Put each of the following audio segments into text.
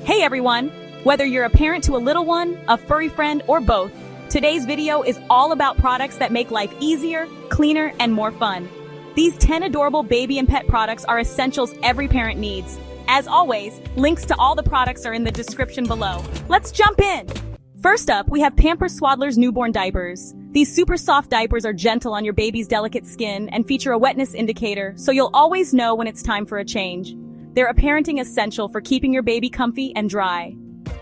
Hey everyone! Whether you're a parent to a little one, a furry friend, or both, today's video is all about products that make life easier, cleaner, and more fun. These 10 adorable baby and pet products are essentials every parent needs. As always, links to all the products are in the description below. Let's jump in! First up, we have Pampers Swaddlers newborn diapers. These super soft diapers are gentle on your baby's delicate skin and feature a wetness indicator, so you'll always know when it's time for a change. They're a parenting essential for keeping your baby comfy and dry.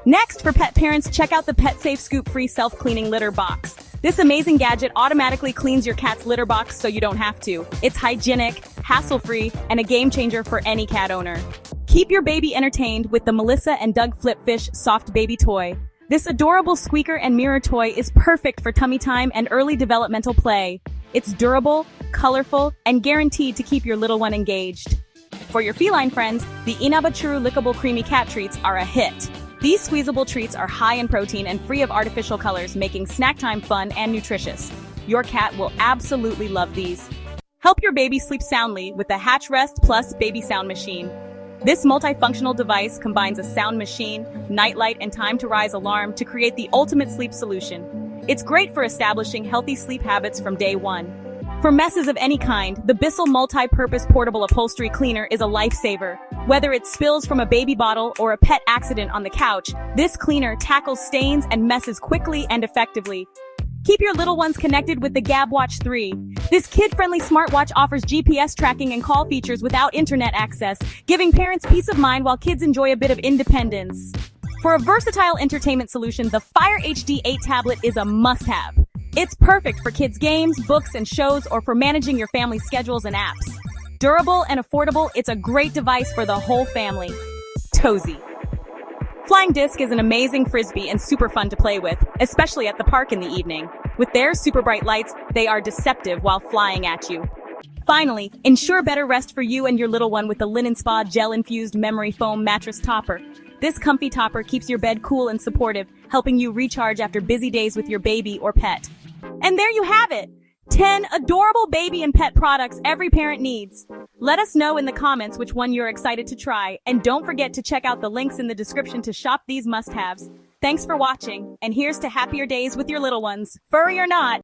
Next, for pet parents, check out the PetSafe ScoopFree self-cleaning litter box. This amazing gadget automatically cleans your cat's litter box so you don't have to. It's hygienic, hassle-free, and a game changer for any cat owner. Keep your baby entertained with the Melissa and Doug Flipfish soft baby toy. This adorable squeaker and mirror toy is perfect for tummy time and early developmental play. It's durable, colorful, and guaranteed to keep your little one engaged. For your feline friends, the INABA Churu Lickable Creamy Cat Treats are a hit. These squeezable treats are high in protein and free of artificial colors, making snack time fun and nutritious. Your cat will absolutely love these. Help your baby sleep soundly with the Hatch Rest Plus Baby Sound Machine. This multifunctional device combines a sound machine, nightlight, and time to rise alarm to create the ultimate sleep solution. It's great for establishing healthy sleep habits from day one. For messes of any kind, the Bissell multi-purpose portable upholstery cleaner is a lifesaver. Whether it's spills from a baby bottle or a pet accident on the couch, this cleaner tackles stains and messes quickly and effectively. Keep your little ones connected with the Gabb Watch 3. This kid-friendly smartwatch offers GPS tracking and call features without internet access, giving parents peace of mind while kids enjoy a bit of independence. For a versatile entertainment solution, the Fire HD 8 tablet is a must-have. It's perfect for kids' games, books, and shows, or for managing your family's schedules and apps. Durable and affordable, it's a great device for the whole family. TOSY. Flying Disc is an amazing frisbee and super fun to play with, especially at the park in the evening. With their super bright lights, they are deceptive while flying at you. Finally, ensure better rest for you and your little one with the Linenspa Gel-Infused Memory Foam Mattress Topper. This comfy topper keeps your bed cool and supportive, helping you recharge after busy days with your baby or pet. And there you have it! 10 adorable baby and pet products every parent needs. Let us know in the comments which one you're excited to try, and don't forget to check out the links in the description to shop these must-haves. Thanks for watching, and here's to happier days with your little ones, furry or not.